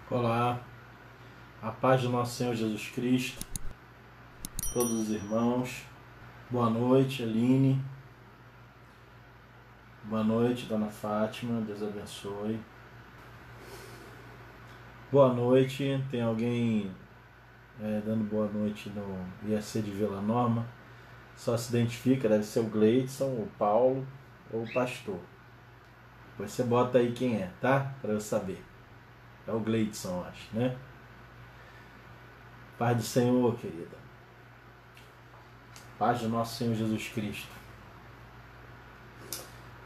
Olá, a paz do nosso Senhor Jesus Cristo, todos os irmãos. Boa noite, Aline. Boa noite, Dona Fátima. Deus abençoe. Boa noite. Tem alguém dando boa noite no IAC de Vila Norma? Só se identifica, deve ser o Gleidson, o Paulo ou o pastor. Depois você bota aí quem é, tá? Para eu saber. É o Gleidson, acho, né? Paz do Senhor, querida. Paz do nosso Senhor Jesus Cristo.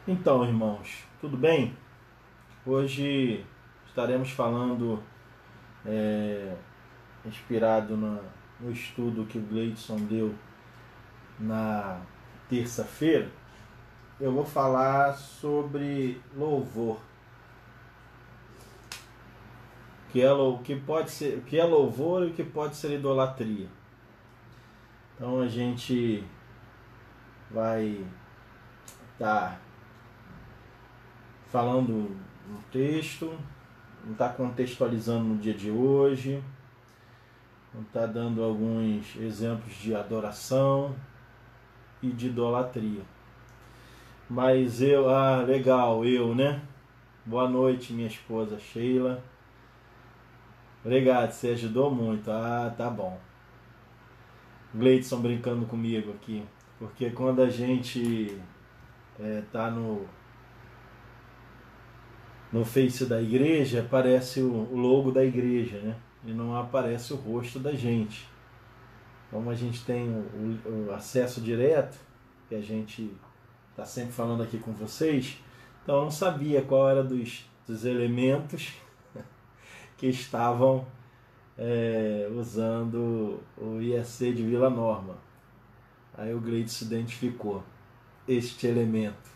Então, irmãos, tudo bem? Hoje estaremos falando, inspirado no estudo que o Gleidson deu na terça-feira. Eu vou falar sobre louvor, o que é louvor e o que pode ser idolatria. Então a gente vai estar falando um texto, não está contextualizando no dia de hoje, não está dando alguns exemplos de adoração e de idolatria. Mas legal, né? Boa noite, minha esposa Sheila. Obrigado, você ajudou muito. Tá bom. Gleidson brincando comigo aqui, porque quando a gente tá no Face da igreja, aparece o logo da igreja, né? E não aparece o rosto da gente. Como a gente tem o acesso direto, que a gente está sempre falando aqui com vocês, então eu não sabia qual era dos elementos que estavam usando o IAC de Vila Norma. Aí o Gleide se identificou. Este elemento,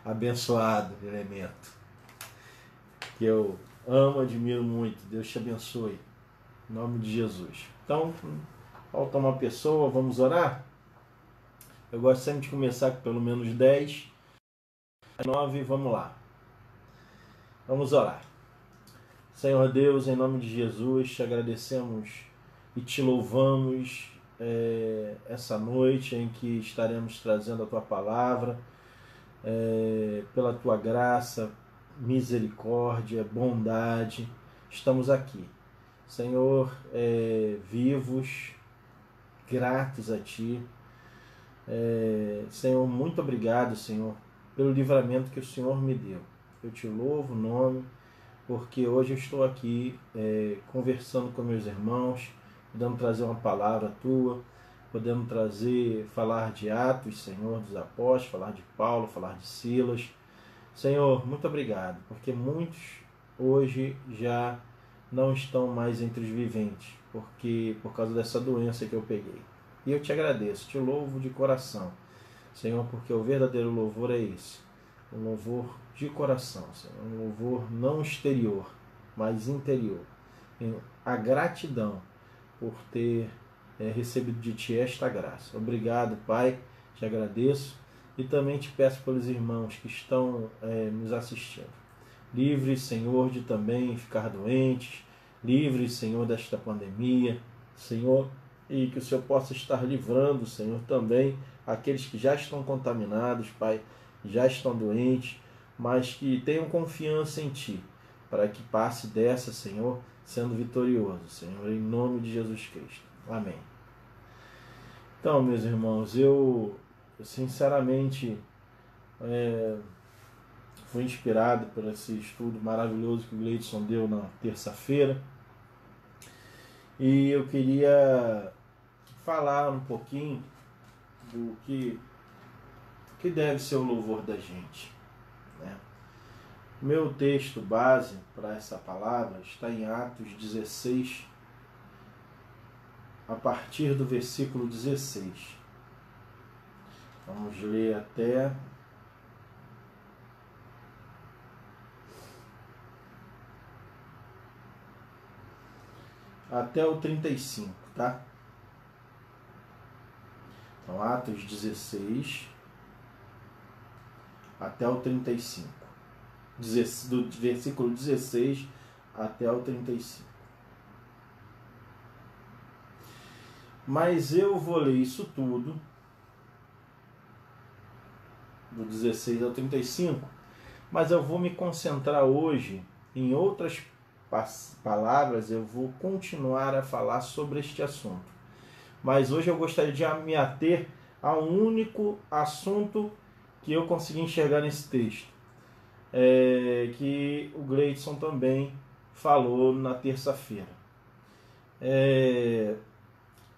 abençoado elemento, que eu amo, admiro muito. Deus te abençoe. Em nome de Jesus. Então, falta uma pessoa, vamos orar? Eu gosto sempre de começar com pelo menos 10, 9, vamos lá. Vamos orar. Senhor Deus, em nome de Jesus, te agradecemos e te louvamos essa noite em que estaremos trazendo a Tua palavra, pela Tua graça, misericórdia, bondade. Estamos aqui, Senhor, vivos, gratos a Ti. Senhor, muito obrigado, Senhor, pelo livramento que o Senhor me deu. Eu te louvo o nome, porque hoje eu estou aqui conversando com meus irmãos, podendo trazer uma palavra Tua, podendo falar de Atos, Senhor, dos apóstolos, falar de Paulo, falar de Silas. Senhor, muito obrigado, porque muitos hoje já não estão mais entre os viventes, por causa dessa doença que eu peguei. E eu te agradeço, te louvo de coração, Senhor, porque o verdadeiro louvor é esse, um louvor de coração, Senhor, um louvor não exterior, mas interior. A gratidão por ter recebido de Ti esta graça. Obrigado, Pai, te agradeço e também te peço pelos irmãos que estão nos assistindo. Livre, Senhor, de também ficar doentes, livre, Senhor, desta pandemia, Senhor, e que o Senhor possa estar livrando, Senhor, também aqueles que já estão contaminados, Pai, já estão doentes, mas que tenham confiança em Ti, para que passe dessa, Senhor, sendo vitorioso, Senhor, em nome de Jesus Cristo. Amém. Então, meus irmãos, eu sinceramente fui inspirado por esse estudo maravilhoso que o Gleidson deu na terça-feira, e eu queria falar um pouquinho do que deve ser o louvor da gente, né? Meu texto base para essa palavra está em Atos 16, a partir do versículo 16. Vamos ler até o 35, tá? Então, Atos 16 até o 35. Do versículo 16 até o 35. Mas eu vou ler isso tudo, do 16 ao 35, mas eu vou me concentrar hoje em outras palavras, eu vou continuar a falar sobre este assunto. Mas hoje eu gostaria de me ater a um único assunto que eu consegui enxergar nesse texto, que o Gleidson também falou na terça-feira.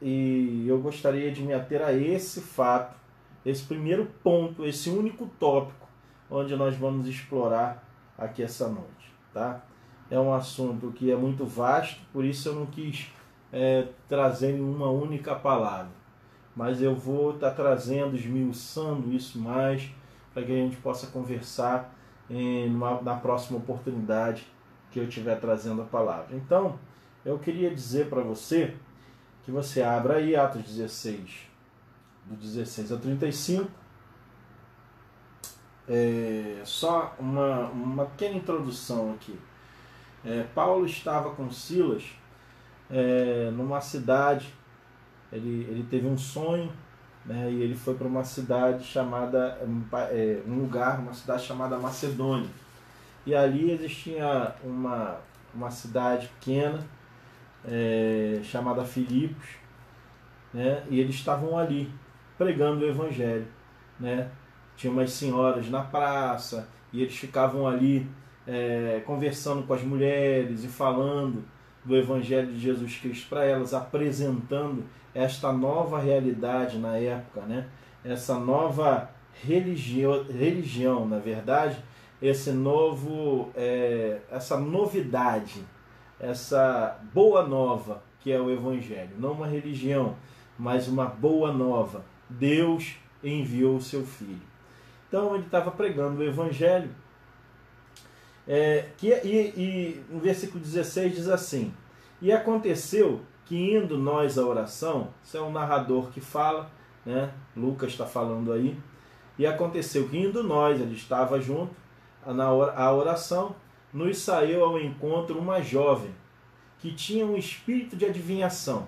E eu gostaria de me ater a esse fato, esse primeiro ponto, esse único tópico, onde nós vamos explorar aqui essa noite, tá? É um assunto que é muito vasto, por isso eu não quis trazer em uma única palavra, mas eu vou estar trazendo, esmiuçando isso mais, para que a gente possa conversar na próxima oportunidade que eu estiver trazendo a palavra. Então, eu queria dizer para você que você abra aí Atos 16, do 16 ao 35. Só uma pequena introdução aqui. Paulo estava com Silas numa cidade, ele teve um sonho, né, e ele foi para uma cidade chamada, uma cidade chamada Macedônia. E ali existia uma cidade pequena, chamada Filipos, né, e eles estavam ali pregando o evangelho, né? Tinha umas senhoras na praça e eles ficavam ali conversando com as mulheres e falando do evangelho de Jesus Cristo para elas, apresentando esta nova realidade na época, né? Essa nova religião, na verdade, essa novidade, essa boa nova que é o evangelho, não uma religião, mas uma boa nova. Deus enviou o seu filho. Então ele estava pregando o evangelho, e no versículo 16 diz assim: e aconteceu que indo nós à oração, isso é um narrador que fala, né? Lucas está falando aí, e aconteceu que indo nós, ele estava junto à oração, nos saiu ao encontro uma jovem que tinha um espírito de adivinhação,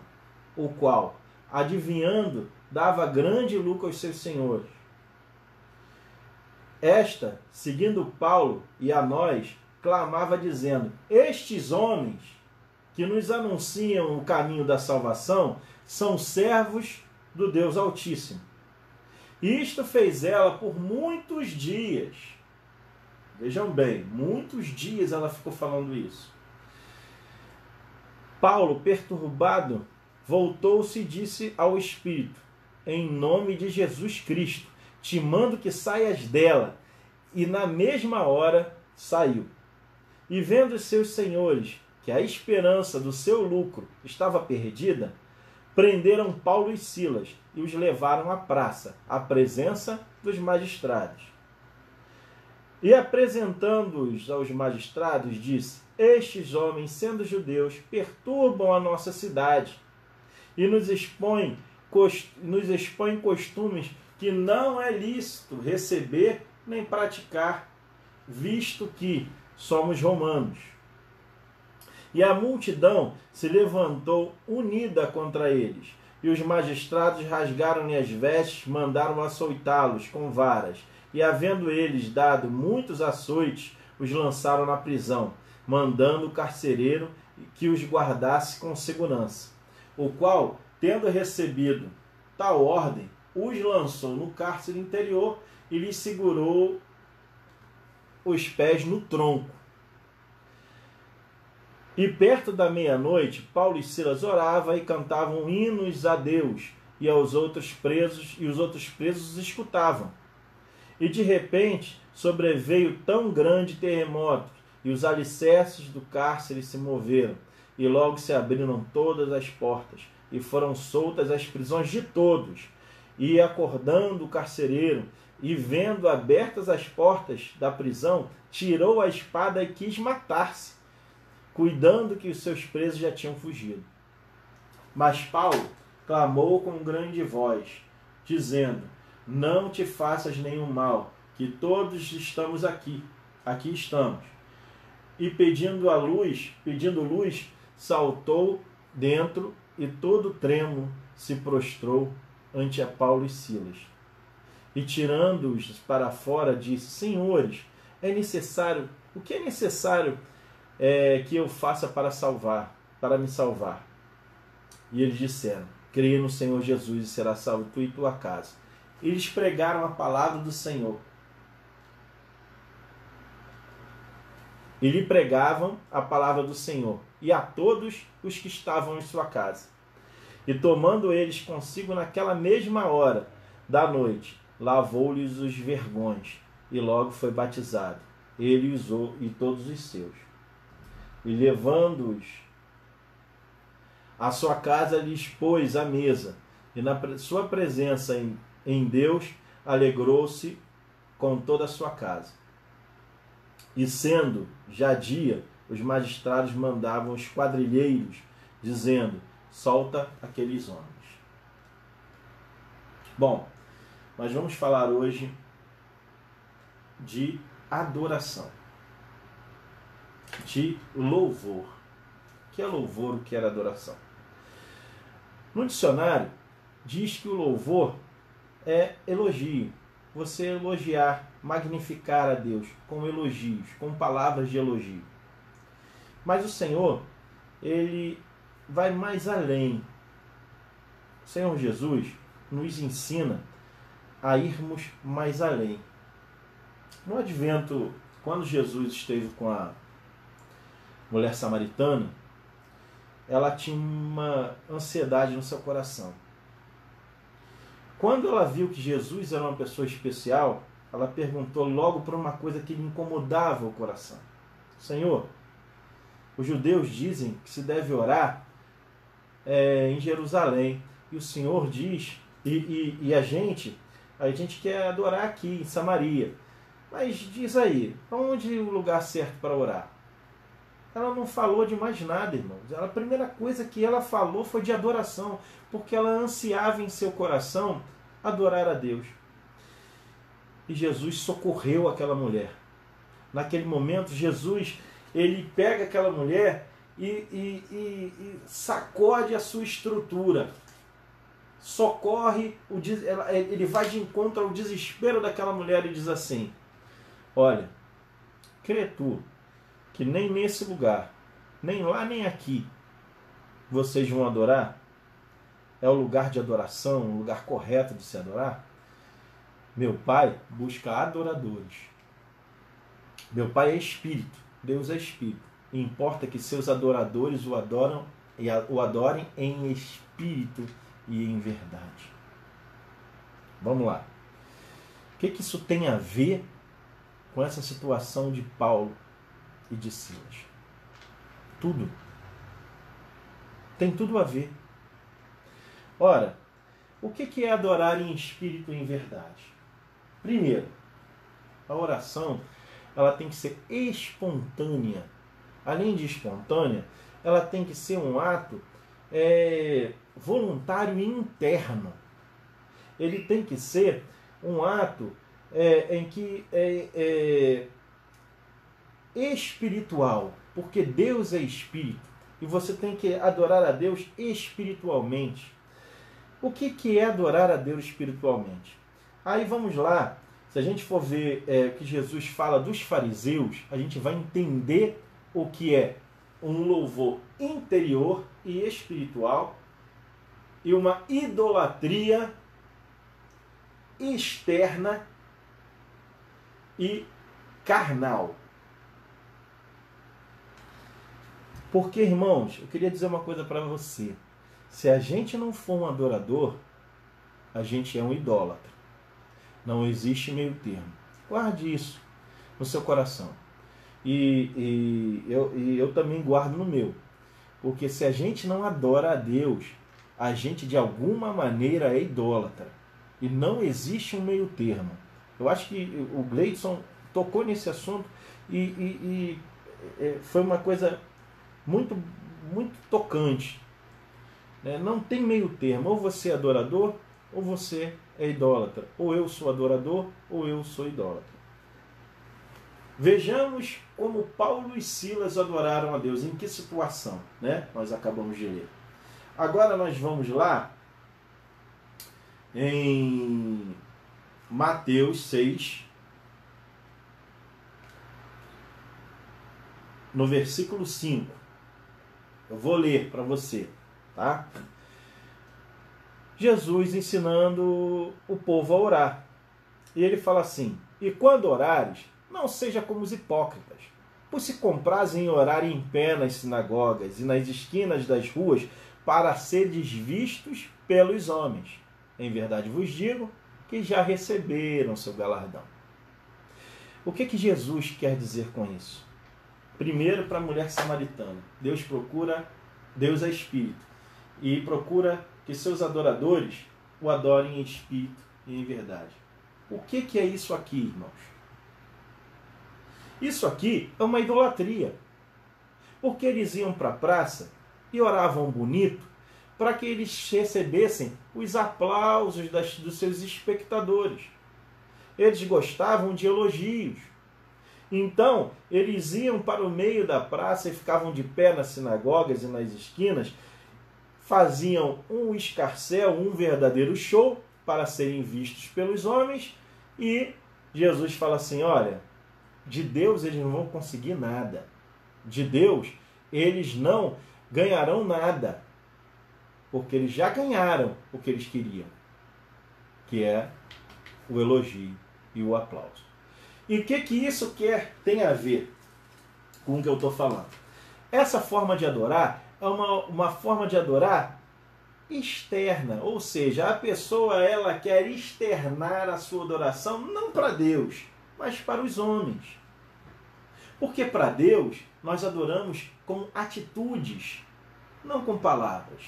o qual, adivinhando, dava grande lucro aos seus senhores. Esta, seguindo Paulo e a nós, clamava dizendo: estes homens que nos anunciam o caminho da salvação são servos do Deus Altíssimo. Isto fez ela por muitos dias. Vejam bem, muitos dias ela ficou falando isso. Paulo, perturbado, voltou-se e disse ao Espírito: em nome de Jesus Cristo, te mando que saias dela. E na mesma hora saiu. E vendo os seus senhores que a esperança do seu lucro estava perdida, prenderam Paulo e Silas e os levaram à praça, à presença dos magistrados. E apresentando-os aos magistrados, disse: estes homens, sendo judeus, perturbam a nossa cidade e nos expõem costumes que não é lícito receber nem praticar, visto que somos romanos. E a multidão se levantou unida contra eles, e os magistrados rasgaram-lhe as vestes, mandaram açoitá-los com varas, e havendo eles dado muitos açoites, os lançaram na prisão, mandando o carcereiro que os guardasse com segurança, o qual, tendo recebido tal ordem, os lançou no cárcere interior e lhes segurou os pés no tronco. E perto da meia-noite, Paulo e Silas oravam e cantavam hinos a Deus e aos outros presos, e os outros presos os escutavam. E de repente sobreveio tão grande terremoto, e os alicerces do cárcere se moveram, e logo se abriram todas as portas, e foram soltas as prisões de todos. E acordando o carcereiro, e vendo abertas as portas da prisão, tirou a espada e quis matar-se, cuidando que os seus presos já tinham fugido. Mas Paulo clamou com grande voz, dizendo: não te faças nenhum mal, que todos estamos aqui estamos. e pedindo luz, saltou dentro e todo trêmulo se prostrou ante a Paulo e Silas. E tirando-os para fora, disse: Senhores, o que é necessário que eu faça para me salvar? E eles disseram: Creia no Senhor Jesus e será salvo tu e tua casa. Eles pregaram a palavra do Senhor. E lhe pregavam a palavra do Senhor, e a todos os que estavam em sua casa. E tomando eles consigo naquela mesma hora da noite, lavou-lhes os vergões, e logo foi batizado, ele e todos os seus. E levando-os à sua casa, lhes pôs a mesa, e na sua presença em Deus, alegrou-se com toda a sua casa. E sendo já dia, os magistrados mandavam os quadrilheiros, dizendo: solta aqueles homens. Bom, nós vamos falar hoje de adoração, de louvor. O que é louvor, o que era adoração? No dicionário, diz que o louvor é elogio. Você elogiar, magnificar a Deus com elogios, com palavras de elogio. Mas o Senhor, Ele vai mais além. O Senhor Jesus nos ensina a irmos mais além. No advento, quando Jesus esteve com a mulher samaritana, ela tinha uma ansiedade no seu coração. Quando ela viu que Jesus era uma pessoa especial, ela perguntou logo por uma coisa que lhe incomodava o coração. Senhor, os judeus dizem que se deve orar em Jerusalém. E o Senhor diz, e a gente quer adorar aqui em Samaria. Mas diz aí, onde é o lugar certo para orar? Ela não falou de mais nada, irmãos. A primeira coisa que ela falou foi de adoração, porque ela ansiava em seu coração adorar a Deus. E Jesus socorreu aquela mulher. Naquele momento, Jesus, ele pega aquela mulher e sacode a sua estrutura. Socorre, ele vai de encontro ao desespero daquela mulher e diz assim: olha, crê tu que nem nesse lugar, nem lá nem aqui, vocês vão adorar? É o lugar de adoração, o lugar correto de se adorar? Meu Pai busca adoradores. Meu Pai é Espírito, Deus é Espírito. E importa que seus adoradores o adorem em espírito e em verdade. Vamos lá. O que isso tem a ver com essa situação de Paulo e de Silas? Tudo. Tem tudo a ver. Ora, o que é adorar em espírito e em verdade? Primeiro, a oração ela tem que ser espontânea. Além de espontânea, ela tem que ser um ato voluntário e interno. Ele tem que ser um ato em que espiritual, porque Deus é espírito e você tem que adorar a Deus espiritualmente. O que é adorar a Deus espiritualmente? Aí vamos lá, se a gente for ver que Jesus fala dos fariseus, a gente vai entender o que é um louvor interior e espiritual e uma idolatria externa e carnal. Porque, irmãos, eu queria dizer uma coisa para você. Se a gente não for um adorador, a gente é um idólatra. Não existe meio termo. Guarde isso no seu coração. E eu também guardo no meu. Porque se a gente não adora a Deus, a gente de alguma maneira é idólatra. E não existe um meio termo. Eu acho que o Gleidson tocou nesse assunto e foi uma coisa muito, muito tocante. Não tem meio termo. Ou você é adorador, ou você é idólatra. Ou eu sou adorador, ou eu sou idólatra. Vejamos como Paulo e Silas adoraram a Deus. Em que situação, né? Nós acabamos de ler. Agora nós vamos lá em Mateus 6, no versículo 5. Eu vou ler para você, tá? Jesus ensinando o povo a orar. E ele fala assim: e quando orares, não seja como os hipócritas, pois se comprazem em orar em pé nas sinagogas e nas esquinas das ruas, para seres vistos pelos homens. Em verdade vos digo que já receberam seu galardão. O que Jesus quer dizer com isso? Primeiro, para a mulher samaritana. Deus é espírito, e procura que seus adoradores o adorem em espírito e em verdade. O que é isso aqui, irmãos? Isso aqui é uma idolatria. Porque eles iam para a praça e oravam bonito para que eles recebessem os aplausos dos seus espectadores. Eles gostavam de elogios. Então, eles iam para o meio da praça e ficavam de pé nas sinagogas e nas esquinas, faziam um escarcéu, um verdadeiro show para serem vistos pelos homens, e Jesus fala assim: olha, de Deus eles não vão conseguir nada. De Deus eles não ganharão nada, porque eles já ganharam o que eles queriam, que é o elogio e o aplauso. E o que isso tem a ver com o que eu estou falando? Essa forma de adorar é uma forma de adorar externa, ou seja, a pessoa ela quer externar a sua adoração não para Deus, mas para os homens. Porque para Deus nós adoramos com atitudes, não com palavras.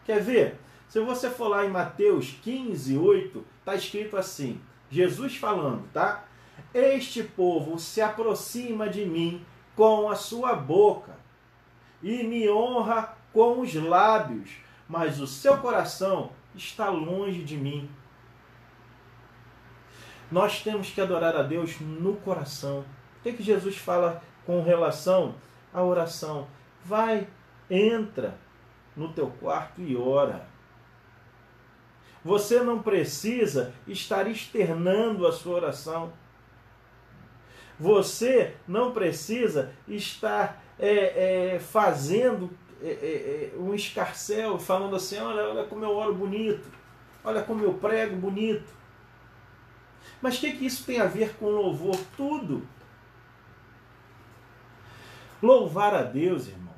Quer ver? Se você for lá em Mateus 15, 8, está escrito assim, Jesus falando, tá? Este povo se aproxima de mim com a sua boca e me honra com os lábios, mas o seu coração está longe de mim. Nós temos que adorar a Deus no coração. O que Jesus fala com relação à oração? Vai, entra no teu quarto e ora. Você não precisa estar externando a sua oração. Você não precisa estar fazendo um escarcéu, falando assim: olha como eu oro bonito, olha como eu prego bonito. Mas o que isso tem a ver com louvor? Tudo. Louvar a Deus, irmãos,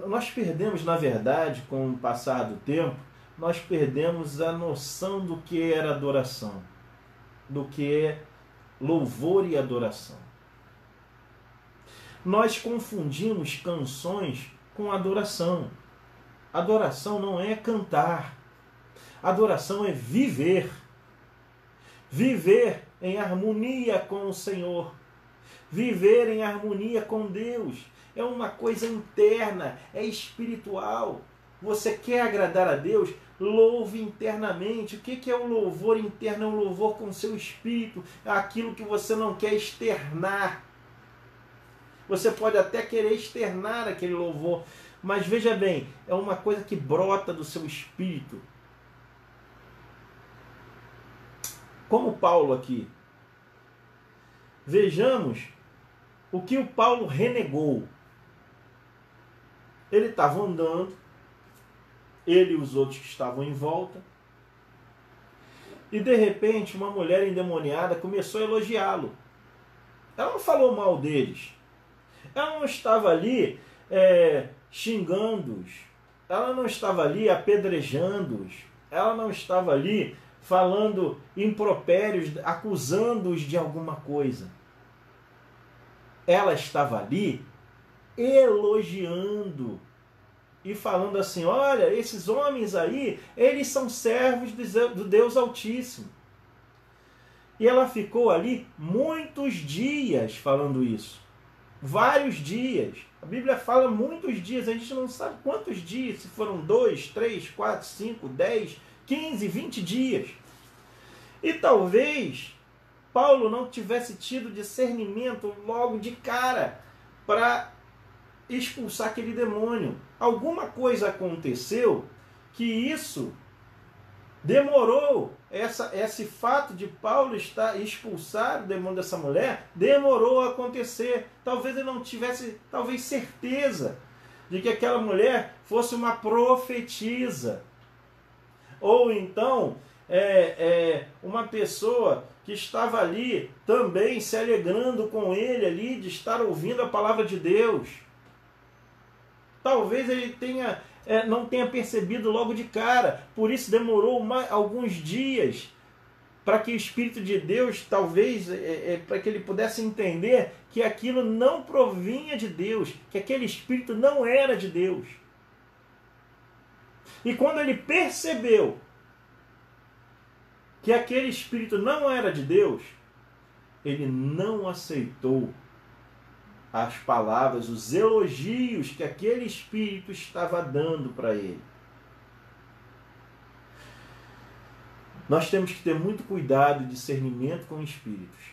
nós perdemos, na verdade, com o passar do tempo, nós perdemos a noção do que era adoração, do que é louvor e adoração. Nós confundimos canções com adoração. Adoração não é cantar. Adoração é viver. Viver em harmonia com o Senhor. Viver em harmonia com Deus. É uma coisa interna, é espiritual. Você quer agradar a Deus? Louve internamente. O que é o louvor interno? É um louvor com o seu espírito. É aquilo que você não quer externar. Você pode até querer externar aquele louvor, mas veja bem, é uma coisa que brota do seu espírito. Como Paulo aqui. Vejamos o que o Paulo renegou. Ele estava andando, ele e os outros que estavam em volta, e de repente uma mulher endemoniada começou a elogiá-lo. Ela não falou mal deles. Ela não estava ali xingando-os. Ela não estava ali apedrejando-os. Ela não estava ali falando impropérios, acusando-os de alguma coisa. Ela estava ali elogiando e falando assim: olha, esses homens aí, eles são servos do Deus Altíssimo. E ela ficou ali muitos dias falando isso. Vários dias. A Bíblia fala muitos dias, a gente não sabe quantos dias, se foram 2, 3, 4, 5, 10, 15, 20 dias. E talvez Paulo não tivesse tido discernimento logo de cara para expulsar aquele demônio. Alguma coisa aconteceu que isso demorou. Esse fato de Paulo expulsar o demônio dessa mulher demorou a acontecer. Talvez ele não tivesse certeza de que aquela mulher fosse uma profetisa. Ou então uma pessoa que estava ali também se alegrando com ele ali de estar ouvindo a palavra de Deus. Talvez ele não tenha percebido logo de cara, por isso demorou alguns dias para que o Espírito de Deus, talvez, para que ele pudesse entender que aquilo não provinha de Deus, que aquele Espírito não era de Deus. E quando ele percebeu que aquele Espírito não era de Deus, ele não aceitou as palavras, os elogios que aquele Espírito estava dando para ele. Nós temos que ter muito cuidado e discernimento com espíritos.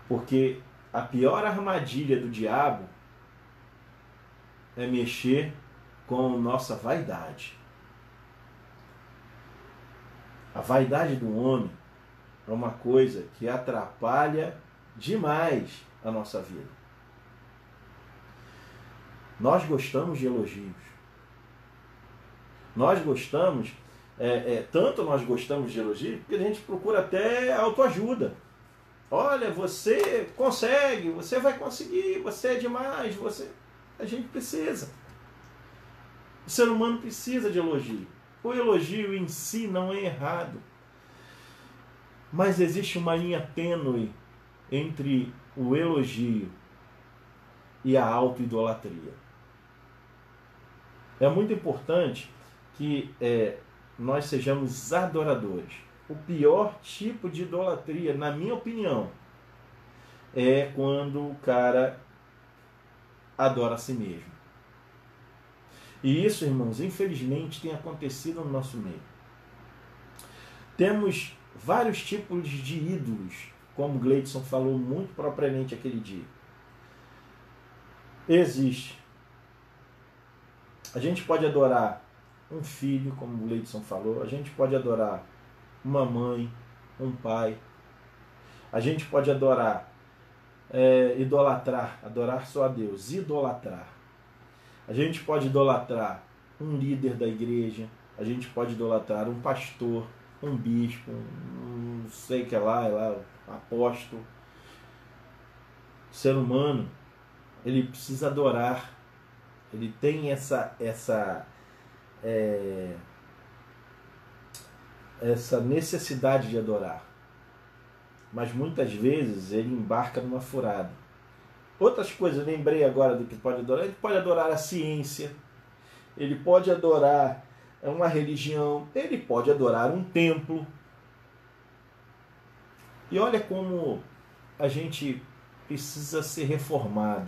Porque a pior armadilha do diabo é mexer com nossa vaidade. A vaidade do homem é uma coisa que atrapalha demais a nossa vida. Nós gostamos de elogios. Nós gostamos, tanto nós gostamos de elogios, que a gente procura até autoajuda. Olha, você consegue, você vai conseguir, você é demais, a gente precisa. O ser humano precisa de elogio. O elogio em si não é errado. Mas existe uma linha tênue entre o elogio e a autoidolatria. É muito importante que nós sejamos adoradores. O pior tipo de idolatria, na minha opinião, é quando o cara adora a si mesmo. E isso, irmãos, infelizmente tem acontecido no nosso meio. Temos vários tipos de ídolos, como Gleidson falou muito propriamente aquele dia. Existe. A gente pode adorar um filho, como o Gleidson falou. A gente pode adorar uma mãe, um pai. A gente pode adorar, idolatrar, adorar só a Deus, idolatrar. A gente pode idolatrar um líder da igreja. A gente pode idolatrar um pastor, um bispo, não sei o que lá, um apóstolo. O ser humano, ele precisa adorar. Ele tem essa necessidade de adorar. Mas muitas vezes ele embarca numa furada. Outras coisas, lembrei agora do que pode adorar. Ele pode adorar a ciência. Ele pode adorar uma religião. Ele pode adorar um templo. E olha como a gente precisa ser reformado.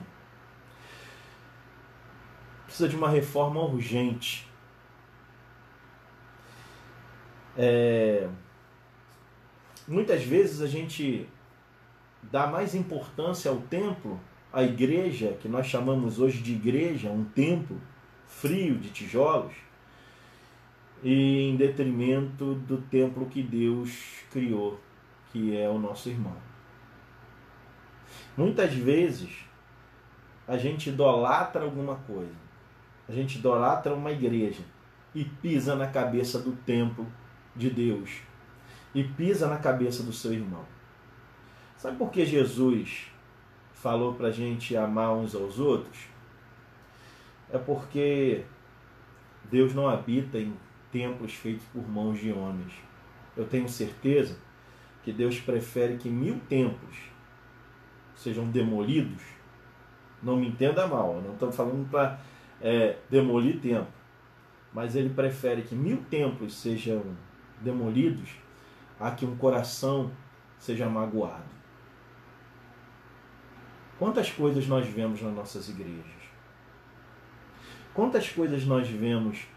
Precisa de uma reforma urgente. Muitas vezes a gente dá mais importância ao templo, à igreja, que nós chamamos hoje de igreja, um templo frio de tijolos, e em detrimento do templo que Deus criou, que é o nosso irmão. Muitas vezes a gente idolatra alguma coisa, a gente idolatra uma igreja e pisa na cabeça do templo de Deus, e pisa na cabeça do seu irmão. Sabe por que Jesus falou para a gente amar uns aos outros? É porque Deus não habita em templos feitos por mãos de homens. Eu tenho certeza que Deus prefere que 1000 templos sejam demolidos. Não me entenda mal, eu não estou falando para demolir templo, mas Ele prefere que 1000 templos sejam demolidos a que um coração seja magoado. Quantas coisas nós vemos nas nossas igrejas? Quantas coisas nós vemos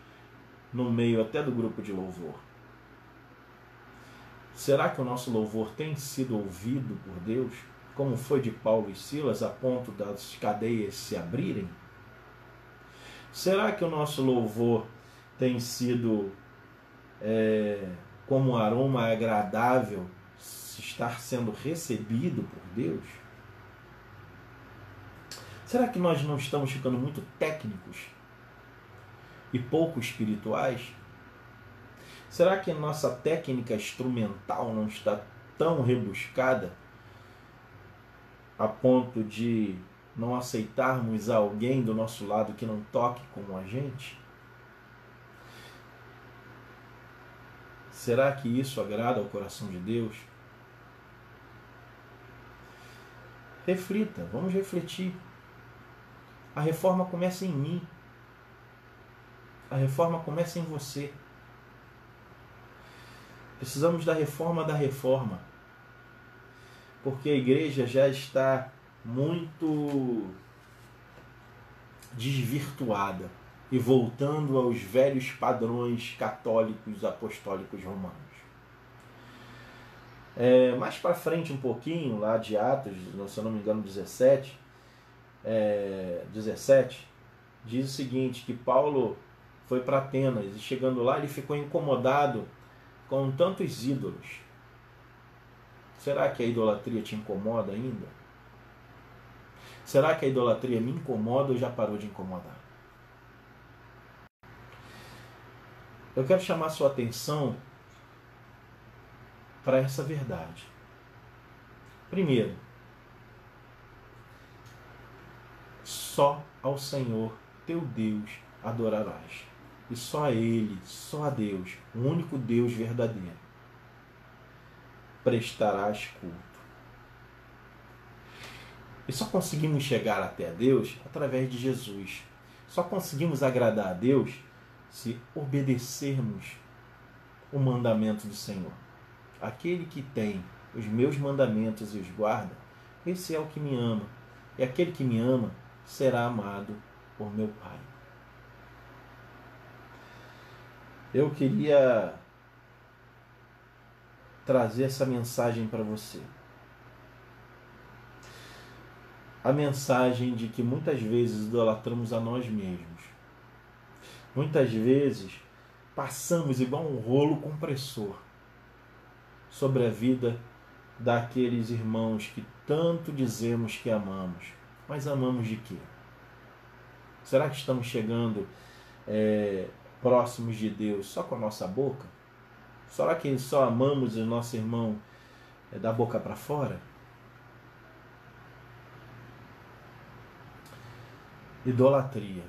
no meio até do grupo de louvor? Será que o nosso louvor tem sido ouvido por Deus, como foi de Paulo e Silas, a ponto das cadeias se abrirem? Será que o nosso louvor tem sido como um aroma agradável, estar sendo recebido por Deus? Será que nós não estamos ficando muito técnicos e pouco espirituais? Será que a nossa técnica instrumental não está tão rebuscada a ponto de não aceitarmos alguém do nosso lado que não toque como a gente? Será que isso agrada ao coração de Deus? Reflita, vamos refletir. A reforma começa em mim. A reforma começa em você. Precisamos da reforma. Porque a igreja já está muito desvirtuada e voltando aos velhos padrões católicos apostólicos romanos. Mais para frente um pouquinho, lá de Atos, se eu não me engano 17, diz o seguinte, que Paulo foi para Atenas e chegando lá ele ficou incomodado com tantos ídolos. Será que a idolatria te incomoda ainda? Será que a idolatria me incomoda ou já parou de incomodar? Eu quero chamar a sua atenção para essa verdade. Primeiro, só ao Senhor teu Deus adorarás. E só a Ele, só a Deus, o único Deus verdadeiro, prestarás culto. E só conseguimos chegar até a Deus através de Jesus. Só conseguimos agradar a Deus se obedecermos o mandamento do Senhor. Aquele que tem os meus mandamentos e os guarda, esse é o que me ama. E aquele que me ama será amado por meu Pai. Eu queria trazer essa mensagem para você. A mensagem de que muitas vezes idolatramos a nós mesmos. Muitas vezes passamos igual um rolo compressor sobre a vida daqueles irmãos que tanto dizemos que amamos. Mas amamos de quê? Será que estamos chegando próximos de Deus só com a nossa boca? Será que só amamos o nosso irmão da boca para fora? Idolatria.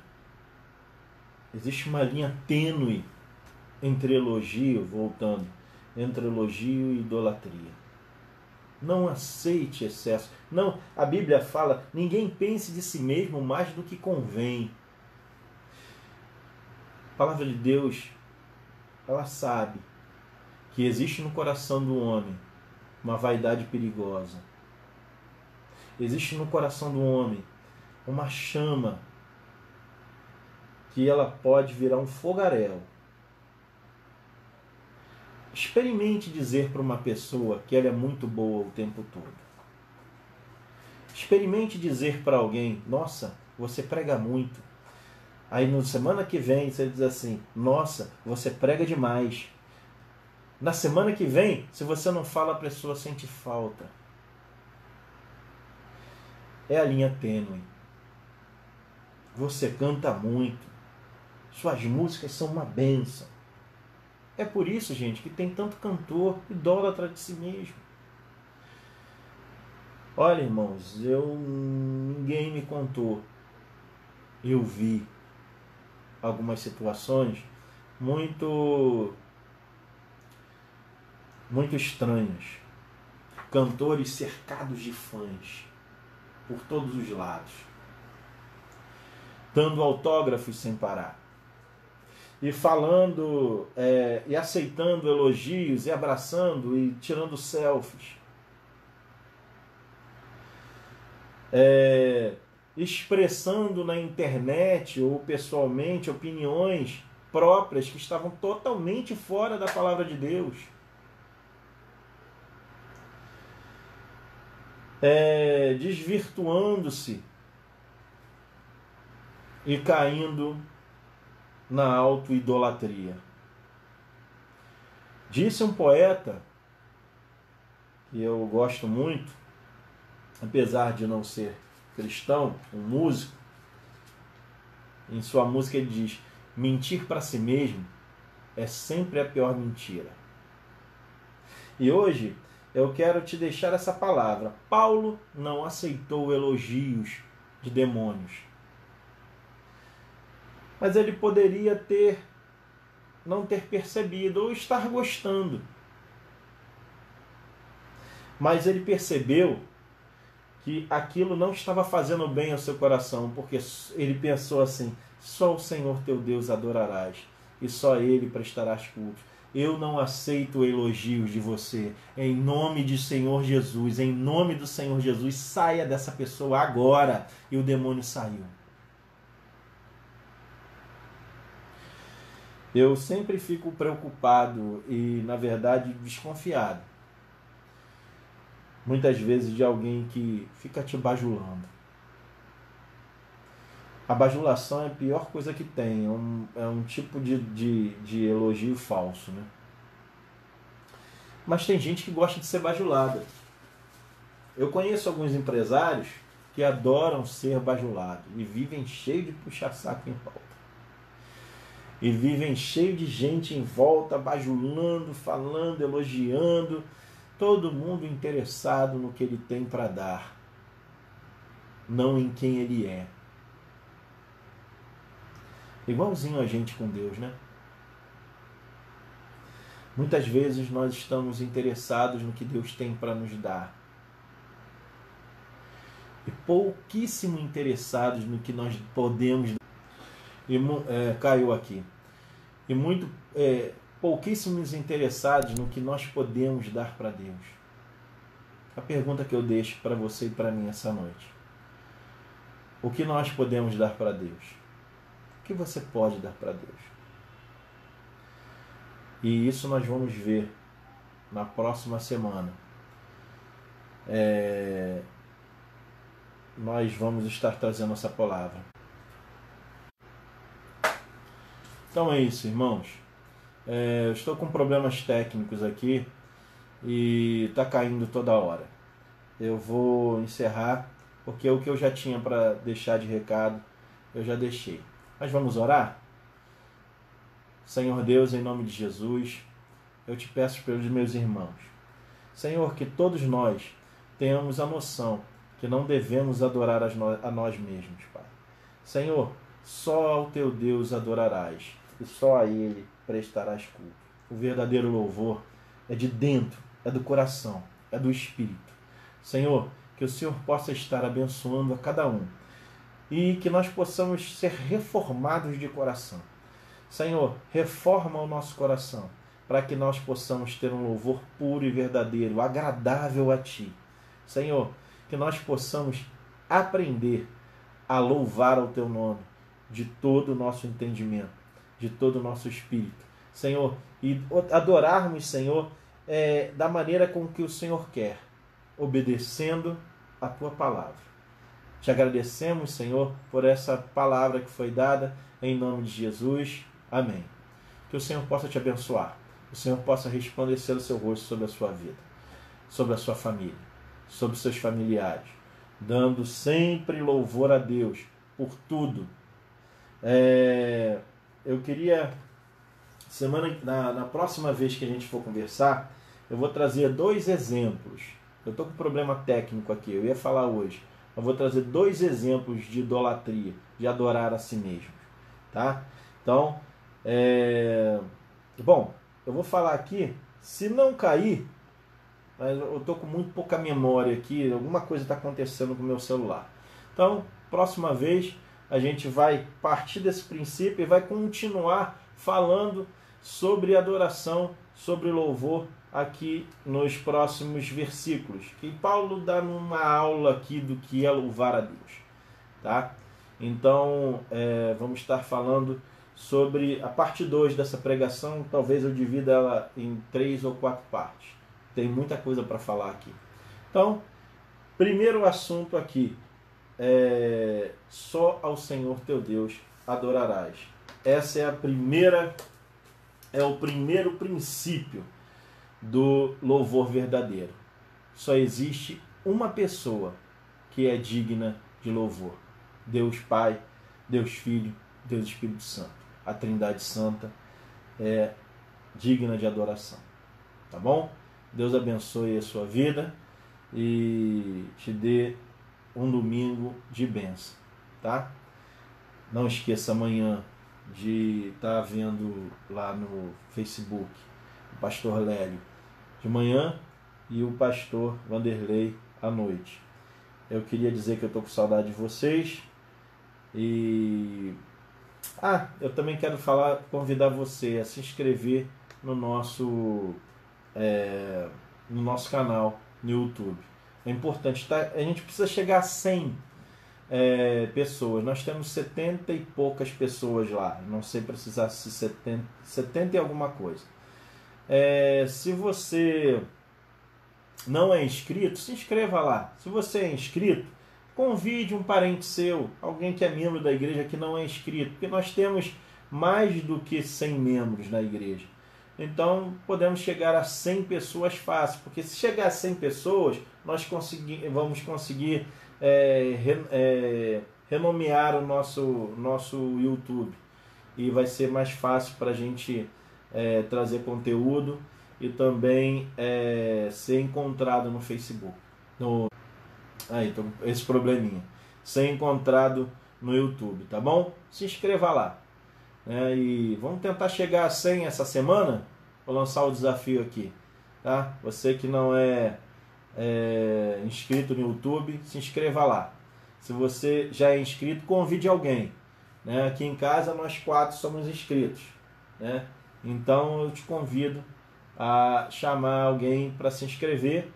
Existe uma linha tênue entre elogio, voltando, entre elogio e idolatria. Não aceite excesso. Não, a Bíblia fala, ninguém pense de si mesmo mais do que convém. A palavra de Deus, ela sabe que existe no coração do homem uma vaidade perigosa. Existe no coração do homem uma chama que ela pode virar um fogaréu. Experimente dizer para uma pessoa que ela é muito boa o tempo todo. Experimente dizer para alguém, nossa, você prega muito. Aí na semana que vem você diz assim, nossa, você prega demais. Na semana que vem, se você não fala, a pessoa sente falta. É a linha tênue. Você canta muito. Suas músicas são uma bênção. É por isso, gente, que tem tanto cantor idólatra de si mesmo. Olha, irmãos, ninguém me contou. Eu vi algumas situações muito estranhas. Cantores cercados de fãs por todos os lados, dando autógrafos sem parar, e falando, e aceitando elogios, e abraçando, e tirando selfies, expressando na internet ou pessoalmente opiniões próprias que estavam totalmente fora da palavra de Deus. desvirtuando-se e caindo na auto-idolatria. Disse um poeta, que eu gosto muito, apesar de não ser cristão, um músico, em sua música ele diz: mentir para si mesmo é sempre a pior mentira. E hoje eu quero te deixar essa palavra. Paulo não aceitou elogios de demônios. Mas ele poderia não ter percebido ou estar gostando. Mas ele percebeu que aquilo não estava fazendo bem ao seu coração, porque ele pensou assim: só o Senhor teu Deus adorarás, e só Ele prestarás culto. Eu não aceito elogios de você. Em nome de Senhor Jesus, em nome do Senhor Jesus, saia dessa pessoa agora. E o demônio saiu. Eu sempre fico preocupado e, na verdade, desconfiado, muitas vezes, de alguém que fica te bajulando. A bajulação é a pior coisa que tem. É um tipo de elogio falso, né? Mas tem gente que gosta de ser bajulada. Eu conheço alguns empresários que adoram ser bajulados e vivem cheio de puxa-saco em volta. E vivem cheio de gente em volta, bajulando, falando, elogiando. Todo mundo interessado no que ele tem para dar, não em quem ele é. Igualzinho a gente com Deus, né? Muitas vezes nós estamos interessados no que Deus tem para nos dar. E pouquíssimo interessados no que nós podemos dar. Caiu aqui. E pouquíssimos interessados no que nós podemos dar para Deus. A pergunta que eu deixo para você e para mim essa noite: o que nós podemos dar para Deus? O que você pode dar para Deus? E isso nós vamos ver na próxima semana. Nós vamos estar trazendo essa palavra. Então é isso, irmãos. Eu estou com problemas técnicos aqui e está caindo toda hora. Eu vou encerrar, porque o que eu já tinha para deixar de recado, eu já deixei. Mas vamos orar? Senhor Deus, em nome de Jesus, eu te peço pelos meus irmãos. Senhor, que todos nós tenhamos a noção que não devemos adorar a nós mesmos, Pai. Senhor, só ao teu Deus adorarás, e só a Ele prestarás culto. O verdadeiro louvor é de dentro, é do coração, é do Espírito. Senhor, que o Senhor possa estar abençoando a cada um e que nós possamos ser reformados de coração. Senhor, reforma o nosso coração para que nós possamos ter um louvor puro e verdadeiro, agradável a Ti. Senhor, que nós possamos aprender a louvar ao Teu nome de todo o nosso entendimento, de todo o nosso espírito. Senhor, e adorarmos, Senhor, da maneira com que o Senhor quer, obedecendo a Tua palavra. Te agradecemos, Senhor, por essa palavra que foi dada, em nome de Jesus. Amém. Que o Senhor possa te abençoar, o Senhor possa resplandecer o seu rosto sobre a sua vida, sobre a sua família, sobre os seus familiares, dando sempre louvor a Deus por tudo. Eu queria, na próxima vez que a gente for conversar, eu vou trazer 2 exemplos. Eu estou com um problema técnico aqui, eu ia falar hoje. Eu vou trazer 2 exemplos de idolatria, de adorar a si mesmo. Tá? Então, bom, eu vou falar aqui, se não cair, mas eu estou com muito pouca memória aqui, alguma coisa está acontecendo com o meu celular. Então, próxima vez, a gente vai partir desse princípio e vai continuar falando sobre adoração, sobre louvor, aqui nos próximos versículos, que Paulo dá numa aula aqui do que é louvar a Deus, tá? Então, vamos estar falando sobre a parte 2 dessa pregação. Talvez eu divida ela em 3 ou 4 partes. Tem muita coisa para falar aqui. Então, Primeiro assunto aqui, só ao Senhor teu Deus adorarás. Essa é o primeiro princípio do louvor verdadeiro. Só existe uma pessoa que é digna de louvor: Deus Pai, Deus Filho, Deus Espírito Santo. A Trindade Santa é digna de adoração. Tá bom? Deus abençoe a sua vida e te dê um domingo de bênção, tá? Não esqueça amanhã de estar vendo lá no Facebook o pastor Lélio de manhã e o pastor Vanderlei à noite. Eu queria dizer que eu estou com saudade de vocês e eu também quero convidar você a se inscrever no nosso canal no YouTube. É importante, tá? A gente precisa chegar a 100 pessoas. Nós temos 70 e poucas pessoas lá. Não sei precisar se 70 e alguma coisa. Se você não é inscrito, se inscreva lá. Se você é inscrito, convide um parente seu, alguém que é membro da igreja que não é inscrito, porque nós temos mais do que 100 membros na igreja. Então podemos chegar a 100 pessoas fácil, porque se chegar a 100 pessoas, nós vamos conseguir renomear o nosso YouTube e vai ser mais fácil para a gente trazer conteúdo e também ser encontrado no Facebook. Esse probleminha. Ser encontrado no YouTube, tá bom? Se inscreva lá. E vamos tentar chegar a 100 essa semana. Vou lançar o desafio aqui, tá? Você que não é inscrito no YouTube, se inscreva lá. Se você já é inscrito, convide alguém, né? Aqui em casa nós 4 somos inscritos, né? Então eu te convido a chamar alguém para se inscrever.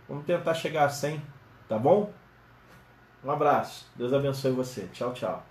Vamos tentar chegar a 100, tá bom? Um abraço. Deus abençoe você. Tchau, tchau.